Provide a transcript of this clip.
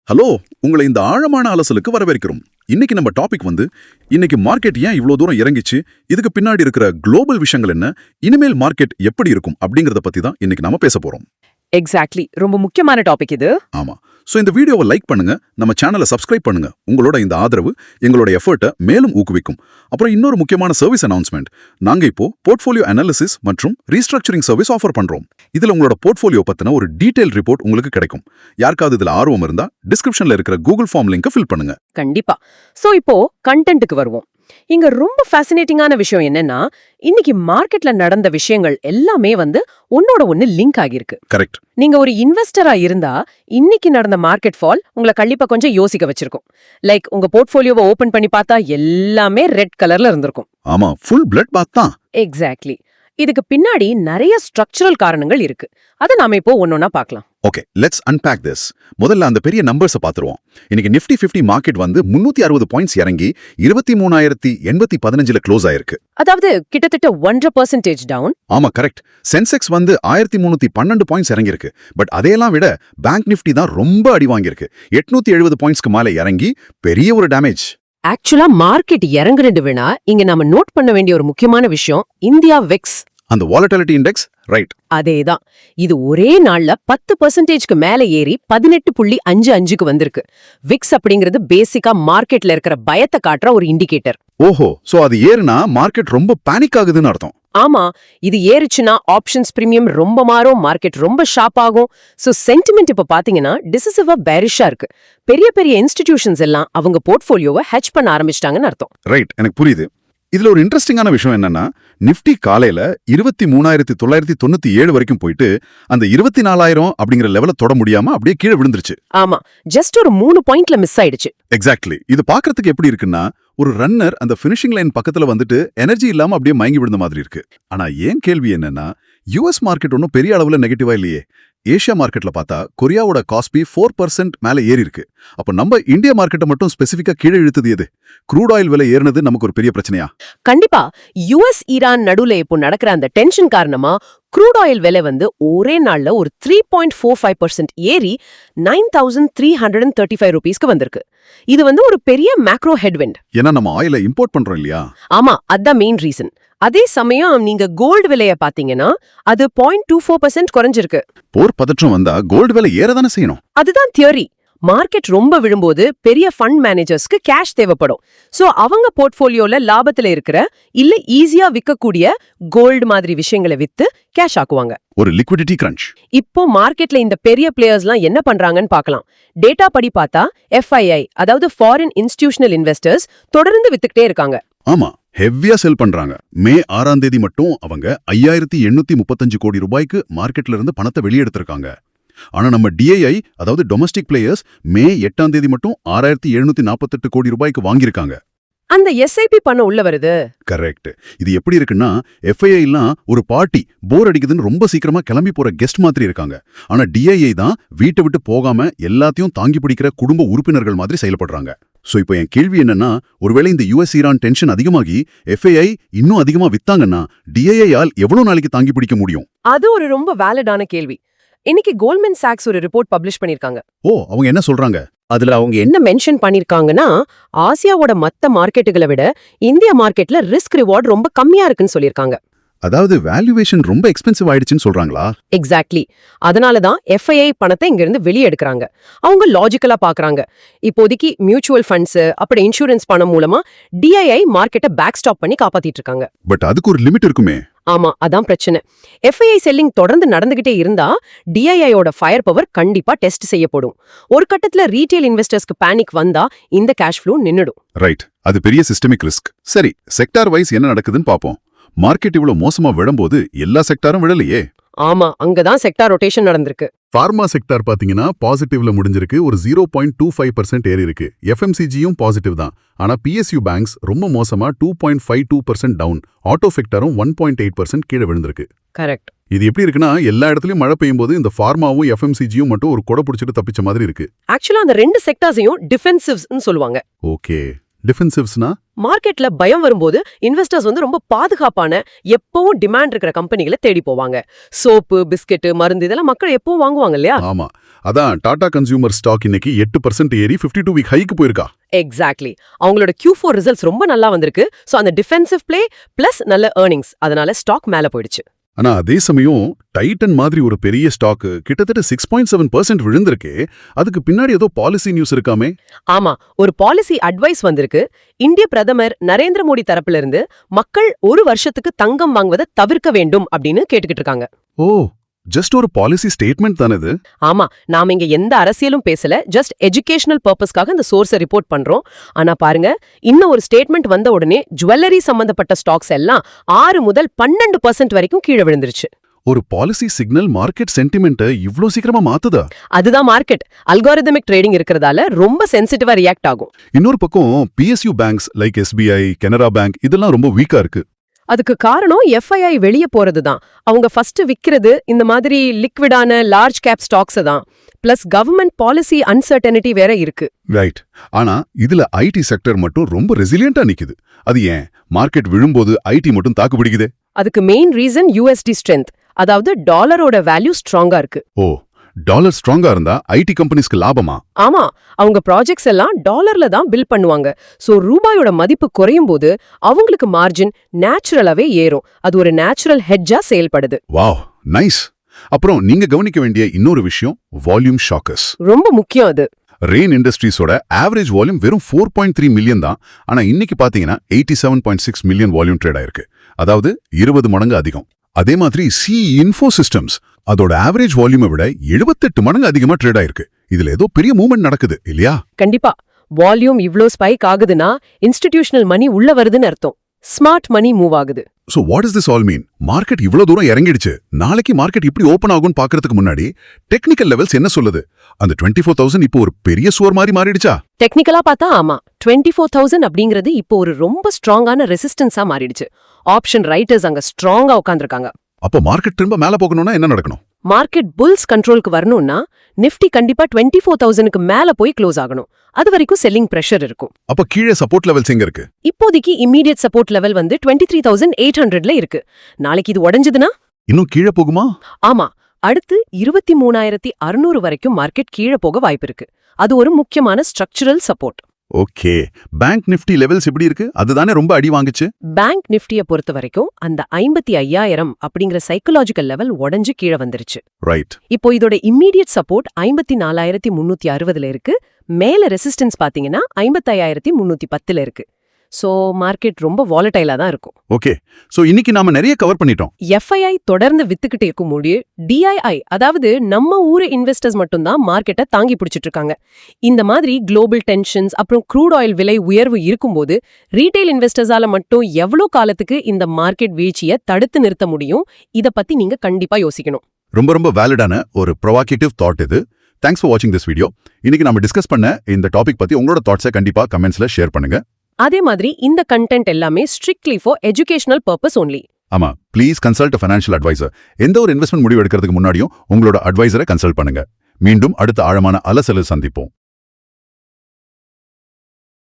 Hello, உங்களை இந்த ஆழமான அலசலுக்கு வரவேற்கிறோம். இன்னைக்கு நம்ம டாபிக் இன்னைக்கு மார்க்கெட் ஏன் இவ்வளவு தூரம் இறங்கிச்சு, இதுக்கு பின்னாடி இருக்கிற குளோபல் விஷயங்கள் என்ன, இனிமேல் மார்க்கெட் எப்படி இருக்கும் அப்படிங்கறத பத்தி தான் இன்னைக்கு நாம பேச போறோம். எக்ஸாக்ட்லி, ரொம்ப முக்கியமான டாபிக் இது. ஆமா. சோ இந்த வீடியோவை லைக் பண்ணுங்க, நம்ம சேனலை சப்ஸ்கிரைப் பண்ணுங்க. உங்களோட இந்த ஆதரவு எங்களோட எஃபர்ட்டை மேலும் ஊக்குவிக்கும். அப்புறம் இன்னொரு முக்கியமான சர்வீஸ் அனௌன்ஸ்மெண்ட். நாங்க இப்போ போர்ட்ஃபோலியோ அனாலிசிஸ் மற்றும் ரீஸ்ட்ரக்சரிங் சர்வீஸ் ஆஃபர் பண்றோம். இதுல உங்களோட போர்ட்ஃபோலியோ பத்தின ஒரு டீடைல் ரிப்போர்ட் உங்களுக்கு கிடைக்கும். யாருக்காவது இதுல ஆர்வம் இருந்தா டிஸ்கிரிப்ஷன்ல இருக்கிற கூகுள் ஃபார்ம் லிங்கை ஃபில் பண்ணுங்க. கண்டிப்பா. சோ இப்போ கண்டென்ட்டுக்கு வருவோம். இங்க ரொம்ப ஃபேசினேட்டிங்கான விஷயம் என்னன்னா, இன்னைக்கு மார்க்கெட்ல நடந்த விஷயங்கள் எல்லாமே ஒன்னோட ஒன்னு லிங்க் ஆகிருக்கு. கரெக்ட். நீங்க ஒரு இன்வெஸ்டரா இருந்தா இன்னைக்கு நடந்த மார்க்கெட் ஃபால் உங்களை கண்டிப்பா கொஞ்சம் யோசிக்க வச்சிருக்கும். லைக் உங்க போர்ட்ஃபோலியோவை ஓபன் பண்ணி பார்த்தா எல்லாமே ரெட் கலர்ல இருந்திருக்கும். ஆமா, ஃபுல் பிளட் பாத் தான். எக்ஸாக்ட்லி. இதுக்கு பின்னாடி நிறைய ஸ்ட்ரக்சரல் காரணங்கள் இருக்கு. அதை நாம இப்போ ஒன்னொன்னா பார்க்கலாம். Okay, let's unpack this. முதல்ல அந்த பெரிய நம்பர்ஸை பார்த்துருவோம். இன்னைக்கு நிஃப்டி 50 மார்க்கெட் 360 பாயிண்ட்ஸ் இறங்கி 23,815ல க்ளோஸ் ஆயிருக்கு. அதாவது கிட்டத்தட்ட 1% டவுன். ஆமா, கரெக்ட். சென்செக்ஸ் 1312 பாயிண்ட்ஸ் இறங்கிருக்கு. பட் அதையெல்லாம் விட பேங்க் நிஃப்டி தான் ரொம்ப அடி வாங்கியிருக்கு. 870 பாயிண்ட்ஸ்க்கு மேல இறங்கி பெரிய ஒரு டேமேஜ். ஆக்சுவலா மார்க்கெட் இறங்குறது வேணா இங்க நாம நோட் பண்ண வேண்டிய ஒரு முக்கியமான விஷயம் இந்தியா விக்ஸ். அந்த வாலட்டிலிட்டி இண்டெக்ஸ், ரைட். அதேதான். இது ஒரே நாள்ல 10%க்கு மேல ஏறி 18.55க்கு வந்திருக்கு. விக்ஸ் அப்படிங்கிறது பேசிக்கா மார்க்கெட்ல இருக்கிற பயத்தை காட்டுற ஒரு இண்டிகேட்டர். ஓஹோ, சோ அது ஏறுனா மார்க்கெட் ரொம்ப பேனிக் ஆகுதுன்னு அர்த்தம். ஆமா, இது ஏறுச்சுன்னா ஆப்ஷன்ஸ் பிரீமியம் ரொம்ப மாறும், மார்க்கெட் ரொம்ப ஷார்ப் ஆகும். சோ சென்டிமெண்ட் இப்ப பாத்தீங்கன்னா டிசிசிவா பேரிஷா இருக்கு. பெரிய பெரிய இன்ஸ்டிடியூஷன்ஸ் எல்லாம் அவங்க போர்ட்ஃபோலியோவை ஹெட்ஜ் பண்ண ஆரம்பிச்சிட்டாங்கன்னு அர்த்தம். ரைட், எனக்கு புரியுது. இதுல ஒரு இன்ட்ரெஸ்டிங்கான விஷயம் என்னன்னா, நிஃப்டி காலையில 23,997 வரைக்கும் போயிட்டு அந்த 24,000 அப்படிங்கிற லெவல தொட முடியாம அப்படியே கீழே விழுந்துருச்சு. ஆமா, ஜஸ்ட் ஒரு 3 பாயிண்ட்ல மிஸ் ஆயிடுச்சு. எக்ஸாக்ட்லி. இது பாக்குறதுக்கு எப்படி இருக்குன்னா, ஒரு ரன்னர் அந்த ஃபினிஷிங் லைன் பக்கத்துல எனர்ஜி இல்லாம அப்படியே மயங்கி விழுந்த மாதிரி இருக்கு. ஆனா ஏன் கேள்வி என்னன்னா, யுஎஸ் மார்க்கெட் ஒன்னும் பெரிய அளவுல நெகட்டிவா இல்லையே. ஏஷியா மார்க்கெட்ல பார்த்தா கொரியாவோட காஸ்பி 4% மேல ஏறி இருக்கு. அப்ப நம்ம இந்தியா மார்க்கெட்டை மட்டும் ஸ்பெசிஃபிக்கா கீழே இழுத்தது எது? க்ரூட் ஆயில் விலை ஏறினது நமக்கு ஒரு பெரிய பிரச்சனையா? கண்டிப்பா. யுஎஸ் ஈரான் நடுவுல இப்போ நடக்கிற அந்த டென்ஷன் காரணமா க்ரூட் ஆயில் விலை ஒரே நாள்ல ஒரு 3.45% ஏறி 9,335 ரூபீஸ்க்கு வந்திருக்கு. இது ஒரு பெரிய மேக்ரோ ஹெட்விண்ட். ஏன்னா நம்ம ஆயிலை இம்போர்ட் பண்றோம் இல்லையா? ஆமா, அதான் மெயின் ரீசன். அதே சமயம் நீங்க கோல்டு விலைய பாத்தீங்கன்னா அது 0.24% குறைஞ்சிருக்கு. போர் பதற்றம் வந்தா கோல்டு விலை ஏறதானே செய்யணும். அதுதான் தியரி. மார்க்கெட் ரொம்ப விழும்போது பெரிய ஃபண்ட் மேனேஜர்ஸ்க்கு கேஷ் தேவைப்படும். சோ அவங்க போர்ட்ஃபோலியோல லாபத்துல இருக்கிற இல்ல ஈஸியா விற்கக்கூடிய கோல்டு மாதிரி விஷயங்களை வித்து கேஷ் ஆக்குவாங்க. ஒரு லிக்விடிட்டி கிரன்ச். இப்போ மார்க்கெட்ல இந்த பெரிய பிளேயர்ஸ்லாம் என்ன பண்றாங்கன்னு பார்க்கலாம். டேட்டா படி பார்த்தா FII, அதாவது ஃபாரின் இன்ஸ்டிடியூஷனல் இன்வெஸ்டர்ஸ் தொடர்ந்து வித்துக்கிட்டே இருக்காங்க. ஆமா, ஹெவியா செல் பண்றாங்க. மே 6ஆம் தேதி மட்டும் அவங்க 5,835 கோடி ரூபாய்க்கு மார்க்கெட்ல இருந்து பணத்தை வெளியெடுத்திருக்காங்க. ஆனா நம்ம DII, அதாவது டொமஸ்டிக் பிளேயர்ஸ், மே 8ஆம் தேதி மட்டும் 6,748 கோடி ரூபாய்க்கு வாங்கியிருக்காங்க. அந்த SIP பண்ண உள்ள வருது. கரெக்ட். இது எப்படி இருக்குன்னா, FII எல்லாம் ஒரு பார்ட்டி போர் அடிக்குதுன்னு ரொம்ப சீக்கிரமா கிளம்பி போற கெஸ்ட் மாதிரி இருக்காங்க. ஆனா DII தான் வீட்டை விட்டு போகாம எல்லாத்தையும் தாங்கி பிடிக்கிற குடும்ப உறுப்பினர்கள் மாதிரி செயல்படுறாங்க. சோ இப்போ என் கேள்வி என்னன்னா, ஒருவேளை இந்த US ஈரான் டென்ஷன் அதிகமாகி FII இன்னும் அதிகமா வித்தாங்கன்னா DII ஆல் எவ்வளவு நாளைக்கு தாங்கி பிடிக்க முடியும்? அது ஒரு ரொம்ப வேலிடான கேள்வி. இன்னைக்கு கோல்ட்மேன் சாக்ஸ் ஒரு ரிப்போர்ட் பப்ளிஷ் பண்ணிருக்காங்க. ஓ, அவங்க என்ன சொல்றாங்க? அதுல அவங்க என்ன மென்ஷன் பண்ணிருக்காங்கன்னா, ஆசியாவோட மத்த மார்க்கெட்டுகளை விட இந்தியா மார்க்கெட்ல ரிஸ்க் ரிவார்ட் ரொம்ப கம்மியா இருக்குன்னு சொல்லிருக்காங்க. அதாவது வேல்யூவேஷன் ரொம்ப எக்ஸ்பென்சிவ் ஆயிடுச்சுன்னு சொல்றாங்களா? எக்ஸாக்ட்லி. அதனாலதான் FII பணத்தை இங்க இருந்து வெளியே எடுக்கிறாங்க. அவங்க லாஜிக்கலா பாக்குறாங்க. இப்போதைக்கு மியூச்சுவல் ஃபண்ட்ஸ் அப்படி இன்சூரன்ஸ் பணம் மூலமா DII மார்க்கெட்டை பேக் ஸ்டாப் பண்ணி காப்பாத்திட்டு இருக்காங்க. பட் அதுக்கு ஒரு லிமிட் இருக்குமே. ஆமா, அதான் பிரச்சனை. FII செல்லிங் தொடர்ந்து நடந்துகிட்டே இருந்தா DIIயோட ஃபயர் பவர் கண்டிப்பா டெஸ்ட் செய்யப்படும். ஒரு கட்டத்துல ரீட்டைல் இன்வெஸ்டர்ஸ்க்கு பேனிக் வந்தா இந்த கேஷ் ஃப்ளோ நின்னுடும். ரைட், அது பெரிய சிஸ்டமிக் ரிஸ்க். சரி, செக்டார் வைஸ் என்ன நடக்குதுன்னு பாப்போம். மார்க்கெட் இவ்வளவு மோசமா விழும்போது எல்லா செக்டாரும் விழலையே. ஆமா, அங்கதான் செக்டார் ரொட்டேஷன் நடந்திருக்கு. ஃபார்மா செக்டார் பாத்தீங்கன்னா பாசிட்டிவ்ல முடிஞ்சிருக்கு, ஒரு 0.25% ஏறி இருக்கு. FMCGயும் பாசிட்டிவ் தான். ஆனா PSU பேங்க்ஸ் ரொம்ப மோசமா 2.52% டவுன். ஆட்டோ செக்டாரும் 1.8% கீழே விழுந்திருக்கு. கரெக்ட். இது எப்படி இருக்குன்னா, எல்லா இடத்துலயும் மழை பெய்யும் போது இந்த ஃபார்மாவும் FMCGயும் மட்டும் ஒரு கொடை பிடிச்சிட்டு தப்பிச்ச மாதிரி இருக்கு. ஆக்சுவலா அந்த ரெண்டு செக்டார்ஸையும் டிஃபென்சிவ்ஸ்னு சொல்லுவாங்க. ஓகே, டிஃபென்சிவ்ஸ்னா மார்க்கெட்ல பயம் வரும்போது இன்வெஸ்டர்ஸ் வந்து ரொம்ப பாதுகாப்பான எப்பவும் டிமாண்ட் இருக்கிற கம்பெனிகளை தேடி போவாங்க. சோப்பு, பிஸ்கெட், மருந்து இதெல்லாம் மக்கள் எப்பவும் வாங்குவாங்க இல்லையா? ஆமா, அதான் டாடா கன்சியூமர் ஸ்டாக் இன்னைக்கு 8% ஏறி 52 வீக் ஹைக்கு போயிருக்கா. எக்ஸாக்ட்லி. அவங்களோட Q4 ரிசல்ட்ஸ் ரொம்ப நல்லா வந்திருக்கு. சோ அந்த டிஃபென்சிவ் பிளே பிளஸ் நல்ல earnings, அதனால ஸ்டாக் மேல போயிடுச்சு. ஆனா அதே சமயம் டைட்டன் மாதிரி ஒரு பெரிய ஸ்டாக் கிட்டத்தட்ட 6.7% விழுந்திருக்கே. அதுக்கு பின்னாடி ஏதோ பாலிசி நியூஸ் இருக்காமே. ஆமா, ஒரு பாலிசி அட்வைஸ் வந்திருக்கு. இந்திய பிரதமர் நரேந்திர மோடி தரப்புல இருந்து மக்கள் ஒரு வருஷத்துக்கு தங்கம் வாங்குவதை தவிர்க்க வேண்டும் அப்படின்னு கேட்டுக்கிட்டு இருக்காங்க. ஓ, ஜஸ்ட் ஒரு பாலிசி ஸ்டேட்மெண்ட் தானே இது? ஆமா, நாம இங்க எந்த அரசியலும் பேசல, ஜஸ்ட் எஜுகேஷனல் பர்பஸ்க்காக இந்த சோர்ஸை ரிப்போர்ட் பண்றோம். ஆனா பாருங்க, இன்னும் ஒரு ஸ்டேட்மெண்ட் வந்த உடனே ஜுவல்லரி சம்பந்தப்பட்ட ஸ்டாக்ஸ் எல்லாம் 6 முதல் 12% வரைக்கும் கீழே விழுந்துருச்சு. ஒரு பாலிசி சிக்னல் மார்க்கெட் சென்டிமெண்ட்டை இவ்ளோ சீக்கிரமா மாத்துதா? அதுதான் மார்க்கெட் அல்காரிதமிக் ட்ரேடிங் இருக்கிறதால ரொம்ப சென்சிட்டிவா ரியாக்ட் ஆகும். இன்னொரு பக்கம் PSU banks like SBI, Canara bank இதெல்லாம் ரொம்ப வீக்கா இருக்கு. அதுக்கு காரணம் FII வெளியே போறது தான். அவங்க ஃபர்ஸ்ட் விக்கிறது இந்த மாதிரி லிக்விடான லார்ஜ் கேப் ஸ்டாக்ஸ் தான். பிளஸ் கவர்மெண்ட் பாலிசி அன்சர்டனிட்டி வேற இருக்கு. ரைட். ஆனா இதுல IT செக்டர் மட்டும் ரொம்ப ரெசிலியண்டா நிக்குது. அது ஏன்? மார்க்கெட் விழும்போது IT மட்டும் தாக்கு பிடிக்குதே. அதுக்கு மெயின் ரீசன் USD ஸ்ட்ரென்த், அதாவது டாலரோட வேல்யூ ஸ்ட்ராங்கா இருக்கு. ஓ, டாலர் ஸ்ட்ராங்கா இருந்தா IT கம்பெனிஸ்க்கு லாபமா? ஆமா, அவங்க ப்ராஜெக்ட்ஸ் எல்லாம் டாலர்ல தான் பில் பண்ணுவாங்க. சோ ரூபாயோட மதிப்பு குறையும் போது அவங்களுக்கு மார்ஜின் நேச்சுரலாவே ஏறும். அது ஒரு நேச்சுரல் ஹெட்ஜா செயல்படுது. Wow, nice. அப்புறம் நீங்க கவனிக்க வேண்டிய இன்னொரு விஷயம் வால்யூம் ஷாக்கர்ஸ். ரொம்ப முக்கியம் அது. ரெயின் இண்டஸ்ட்ரீஸோட ஆவரேஜ் வால்யூம் வெறும் 4.3 மில்லியன் தான். ஆனா இன்னைக்கு பாத்தீங்கன்னா 87.6 மில்லியன் வால்யூம் ட்ரேட் ஆயிருக்கு. அதாவது 20 மடங்கு அதிகம். அதே மாதிரி இன்ஃபோ சிஸ்டம்ஸ் அதோட ஆவரேஜ் வால்யூமை விட 78 மடங்கு அதிகமா ட்ரேட் ஆயிருக்கு. இதுல ஏதோ பெரிய மூவ்மெண்ட் நடக்குது இல்லையா? கண்டிப்பா. வால்யூம் இவ்ளோ ஸ்பைக் ஆகுதுன்னா இன்ஸ்டிடியூஷனல் மணி உள்ள வருதுன்னு அர்த்தம். ஸ்மார்ட் மணி மூவ் ஆகுது. So what does this all mean? Market இவ்ளோ தூரம் இறங்கிடுச்சு. நாளைக்கு மார்க்கெட் இப்படி ஓபன் ஆகும்னு பாக்குறதுக்கு முன்னாடி டெக்னிக்கல் லெவல்ஸ் என்ன சொல்லுது? அந்த 24,000 இப்போ ஒரு பெரிய சுவர் மாதிரி மாறிடுச்சா? டெக்னிக்கலா பார்த்தா ஆமா, 24,000 அப்படிங்கிறது இப்போ ஒரு ரொம்ப ஸ்ட்ராங்கான ரெசிஸ்டன்ஸா மாறிடுச்சு. ஆப்ஷன் ரைட்டர்ஸ் அங்க ஸ்ட்ராங்கா உட்கார்ந்திருக்காங்க. அப்ப மார்க்கெட் திரும்ப மேல போகணும்னா என்ன நடக்கணும்? மார்க்கெட் புல்ஸ் கண்ட்ரோலுக்கு வரணும்னா நிஃப்டி கண்டிப்பா 24,000க்கு மேல போய் க்ளோஸ் ஆகணும். அது வரைக்கும் செல்லிங் பிரஷர் இருக்கும். அப்ப கீழே சப்போர்ட் லெவல்ஸ் எங்க இருக்கு? இப்போதைக்கு இமிடியேட் சப்போர்ட் லெவல் வந்து 23,800ல இருக்கு. நாளைக்கு இது உடைஞ்சதுன்னா இன்னும் கீழே போகுமா? ஆமா, அடுத்து 23,600 வரைக்கும் மார்க்கெட் கீழே போக வாய்ப்பு இருக்கு. அது ஒரு முக்கியமான structural support. Okay, bank Nifty levels எப்படி இருக்கு? அதுதானே ரொம்ப அடி வாங்குச்சு. பேங்க் நிஃப்டியை பொறுத்த வரைக்கும் அந்த 55,000 அப்படிங்கிற சைக்கலாஜிக்கல் லெவல் உடைஞ்சு கீழே வந்துருச்சு. ரைட். இப்போ இதோட இம்மீடியட் சப்போர்ட் 54,360ல இருக்கு. மேல ரெசிஸ்டன்ஸ் பாத்தீங்கன்னா 55,310ல இருக்கு. சோ மார்க்கெட் ரொம்ப வாலடைலா தான் இருக்கும். ஓகே, சோ இன்னைக்கு நாம நிறைய கவர் பண்ணிட்டோம். FII தொடர்ந்து வித்துக்கிட்டு இருக்கும் போது DII, அதாவது நம்ம ஊரு இன்வெஸ்டர்ஸ் மட்டும்தான் மார்க்கெட்டை தாங்கி பிடிச்சிட்டு இருக்காங்க. இந்த மாதிரி குளோபல் டென்ஷன்ஸ் அப்புறம் க்ரூட் ஆயில் விலை உயர்வு இருக்கும்போது ரீட்டைல் இன்வெஸ்டர்ஸால மட்டும் எவ்வளவு காலத்துக்கு இந்த மார்க்கெட் வீழ்ச்சியை தடுத்து நிறுத்த முடியும்? இத பத்தி நீங்க கண்டிப்பா யோசிக்கணும். ரொம்ப ரொம்ப வேலிடான ஒரு ப்ரொவாகேட்டிவ் தாட் இது. தேங்க்ஸ் ஃபார் வாட்சிங் திஸ் வீடியோ. இன்னைக்கு நாம டிஸ்கஸ் பண்ண இந்த டாபிக் பத்தி உங்களோட தாட்ஸை கண்டிப்பா கமெண்ட்ஸ்ல ஷேர் பண்ணுங்க. அதே மாதிரி இந்த கண்டென்ட் எல்லாமே strictly for educational purpose only. ஆமா, ப்ளீஸ் கன்சல்ட் ஃபைனான்ஷியல் அட்வைசர். எந்த ஒரு இன்வெஸ்ட்மெண்ட் முடிவு எடுக்கிறதுக்கு முன்னாடியும் உங்களோட அட்வைசரை கன்சல்ட் பண்ணுங்க. மீண்டும் அடுத்த ஆழமான அலசலில் சந்திப்போம்.